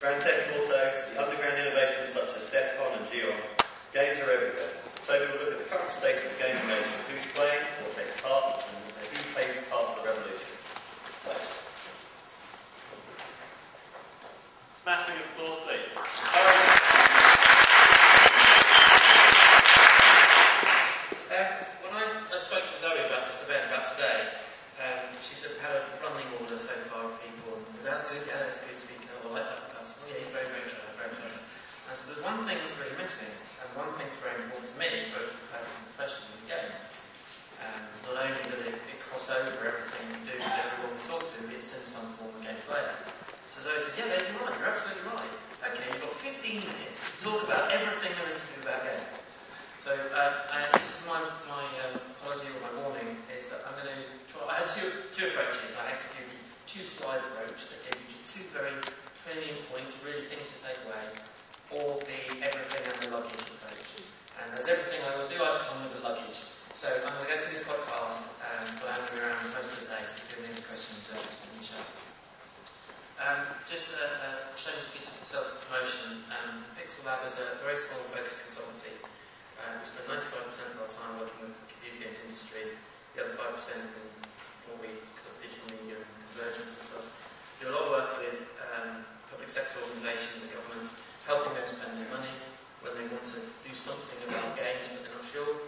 Grand Theft Auto to the underground innovations such as DEFCON and Geon, games are everywhere. Toby will look at the current state of the game innovation, who's playing, what takes part, and who plays part of the revolution. Thanks. Smashing applause, please. When I spoke to Zoe about this event, about today, she said we had a running order so far of people. That's good, yeah, that's a good speaker. I like that person. Oh, yeah, he's very, very clever, very clever. And so there's one thing that's really missing, and one thing that's very important to me, both personally and professionally, is games. Not only does it cross over everything we do with everyone we talk to, it's in some form of game player. So Zoe said, yeah, you're right, you're absolutely right. Okay, you've got 15 minutes to talk about everything there is to do about games. So this is my apology or my warning, is that I'm going to try. I had two approaches. I had to do the two-slide approach that gave you just two very salient points, really things to take away, or the everything and the luggage approach. And as everything I always do, I've come with the luggage. So I'm going to go through this quite fast, but I'm going to be around most of the day, so if you have any questions, just let me shout. Just a shameless piece of self-promotion. Pixel Lab is a very small focused consultancy. We spend 95% of our time working with the computer games industry, the other 5% in what we call digital media and convergence and stuff. We do a lot of work with public sector organisations and governments, helping them spend their money when they want to do something about games but they're not sure.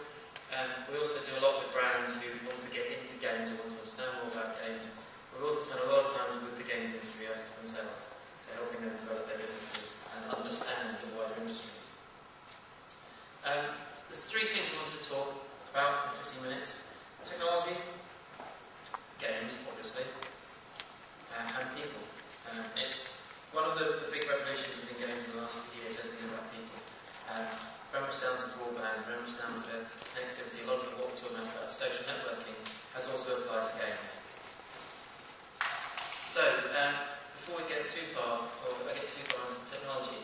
We also do a lot with brands who want to get into games or want to understand more about games. We also spend a lot of time with the games industry themselves, so helping them develop their businesses and understand the wider industries. There's three things I wanted to talk about in 15 minutes. Technology, games, obviously, and people. It's one of the big revolutions within games in the last few years has been about people. Very much down to broadband, very much down to connectivity. A lot of what we're talking about social networking has also applied to games. So, before we get too far, or I get too far into the technology,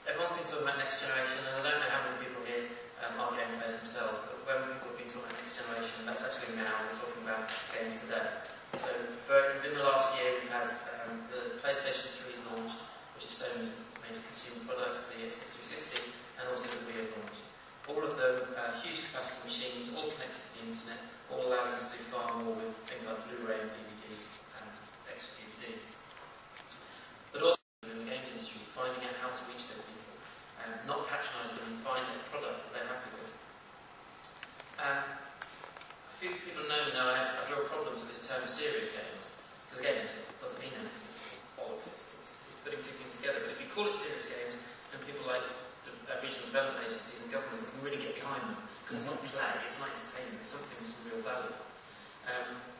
everyone's been talking about next generation, and I don't know how many people here are game players themselves, but when people have been talking about next generation, that's actually now, we're talking about games today. So within the last year we've had the PlayStation 3 is launched, which is Sony's major consumer product, the Xbox 360, and also the Wii have launched. All of them huge capacity machines, all connected to the internet, all allowing us to do far more with things like Blu-ray and DVD, extra DVDs. But also in the games industry, finding out how to reach those people, not patronise them and find a product that they're happy with. A few people know me now I have real problems with this term serious games, because again, it doesn't mean anything, it's bollocks, it's putting two things together. But if you call it serious games, then people like regional development agencies and governments can really get behind them, because it's not play, it's not entertainment, it's something with some real value.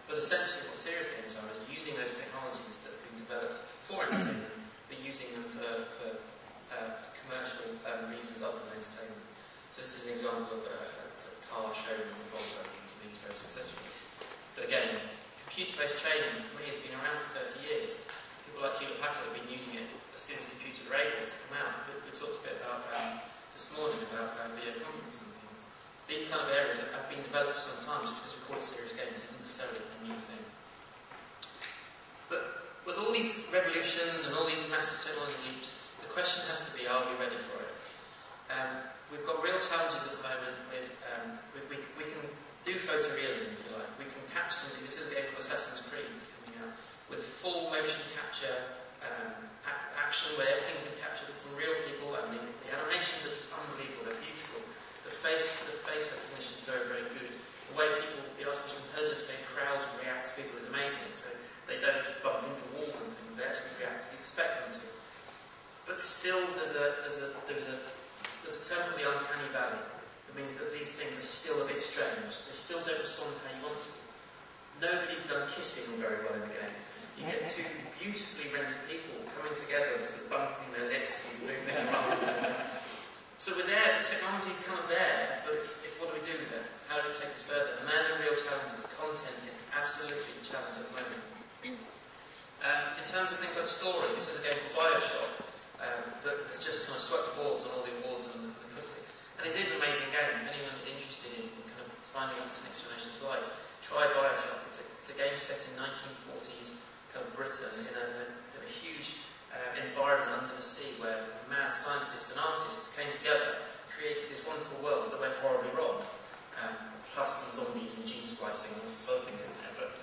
But essentially what serious games are is using those technologies that have been developed for entertainment, but using them for commercial reasons other than entertainment. So this is an example of a car showroom in Volvo using these very successfully. But again, computer-based training for me has been around for 30 years. People like Hewlett Packard have been using it as soon as computers were able to come out. We talked a bit about this morning about video conferencing and things. These kind of areas that have been developed for some time, just because we call it serious games isn't necessarily a new thing. But with all these revolutions and all these massive technology leaps, the question has to be, are we ready for it? We've got real challenges at the moment with, we can do photorealism, if you like. We can catch somebody, this is a game called Assassin's Creed that's coming out, with full motion capture action where everything's been captured from real people, and the animations are just unbelievable, they're beautiful. The face recognition is very, very good. The way the artificial intelligence way crowds react to people is amazing, so they don't just bump into walls and things, they actually react as you expect them to. But still, there's a term called the uncanny valley. That means that these things are still a bit strange. They still don't respond how you want to. Nobody's done kissing very well in the game. You get two beautifully rendered people coming together and sort of bumping their lips and moving around. So we're there, the technology's kind of there, but it's what do we do with it? How do we take this further? And they're the real challenges. Content is absolutely the challenge at the moment. In terms of things like story, this is a game called Bioshock that has just kind of swept the boards on all the awards and the critics. And it is an amazing game. If anyone is interested in kind of finding out what this next generation is like, try Bioshock. It's a game set in 1940s kind of Britain in a huge, in the the sea where mad scientists and artists came together, created this wonderful world that went horribly wrong. Plus some zombies and gene splicing and all sorts of other things in there. But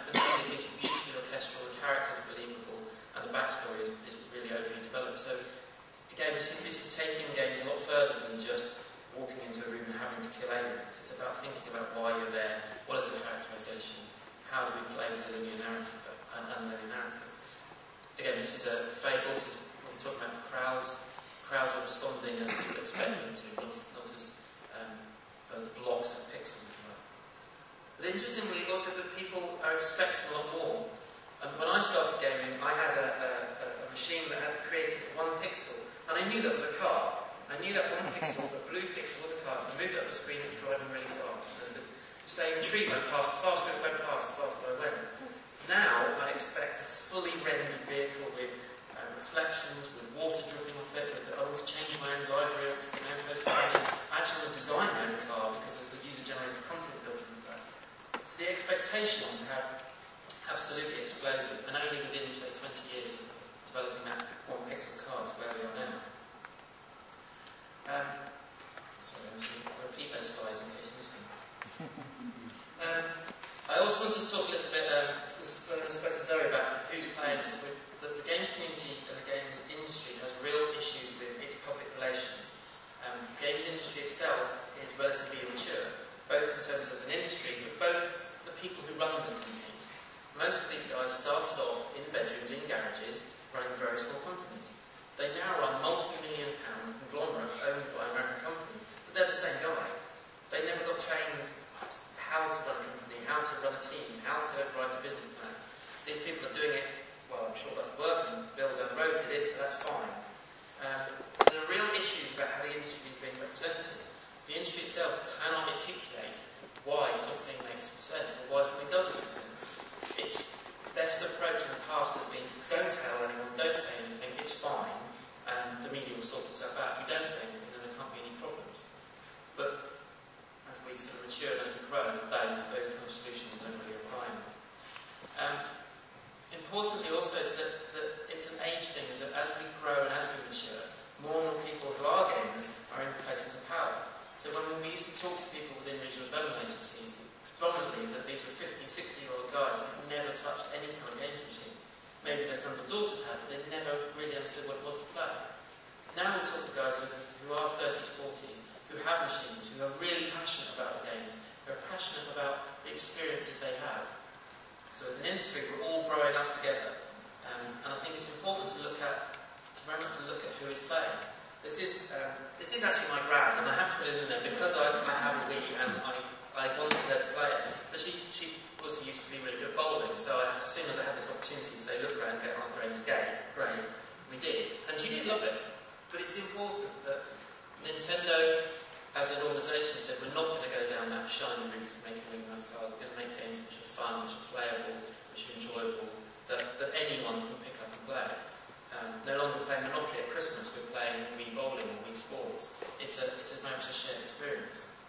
the music is beautifully orchestral, the characters are believable, and the backstory is really overly developed. So again, this is taking games a lot further than just walking into a room and having to kill aliens. It's about thinking about why you're there, what is the characterisation, how do we play with the linear narrative and unlinear narrative. Again, this is a fable, this is what we're talking about crowds. Crowds are responding as people expect them to, not as blocks of pixels, if you like. But interestingly, also that people are expecting a lot more. When I started gaming, I had a machine that had created one pixel, and I knew that was a car. I knew that one pixel, the blue pixel, was a car. If I moved it up the screen, it was driving really fast. As the same tree went past, the faster it went past, the faster I went. Now, I expect a fully rendered vehicle with reflections, with water dripping off it, with I want to change my own library, I want to put my own posters in it. I actually want to design my own car because there's the user-generated content built into that. So the expectations have absolutely exploded, and only within, say, 20 years of developing that one pixel car to where we are now. Sorry, I'm just going to repeat those slides in case you missed them. I also wanted to talk a little bit, I spoke to Zoe about who's playing this. The games community and the games industry has real issues with its public relations. The games industry itself is relatively immature, both in terms of an industry, but both the people who run the companies. Most of these guys started off in bedrooms, in garages, running very small companies. They now run multi-million-pound conglomerates owned by American companies, but they're the same guy. They never got trained how to run a company, how to run a team, how to write a business plan. These people are doing it, well, I'm sure that work and Bill down the road did it, so that's fine. So there are real issues about how the industry is being represented. The industry itself cannot articulate why something makes sense or why something doesn't make sense. Its best approach in the past has been, don't tell anyone, don't say anything, it's fine, and the media will sort itself out. If you don't say anything, then there can't be any problems. But as we sort of mature and as we grow, those kind of solutions don't really apply. Importantly also is that it's an age thing, is that as we grow and as we mature, more and more people who are gamers are in places of power. So when we used to talk to people within regional development agencies, predominantly that these were 50, 60-year-old guys who had never touched any kind of games machine. Maybe their sons or daughters had, but they never really understood what it was to play. Now we talk to guys who are 30s, 40s, who have machines, who are really passionate about the games, who are passionate about the experiences they have. So as an industry, we're all growing up together. And I think it's important to look at who is playing. This is actually my gran, and I have to put it in there because I have a Wii and I wanted her to play it. But she also used to be really good at bowling, so as soon as I had this opportunity to say, look, Gran, get on, Graham's gay, great, we did. And she did love it. But it's important that Nintendo, as an organisation, said we're not going to go down that shiny route of making really nice cards. We're going to make games which are fun, which are playable, which are enjoyable, that anyone can pick up and play. No longer playing Monopoly at Christmas, we're playing Wii Bowling or Wii Sports. It's very much a shared experience.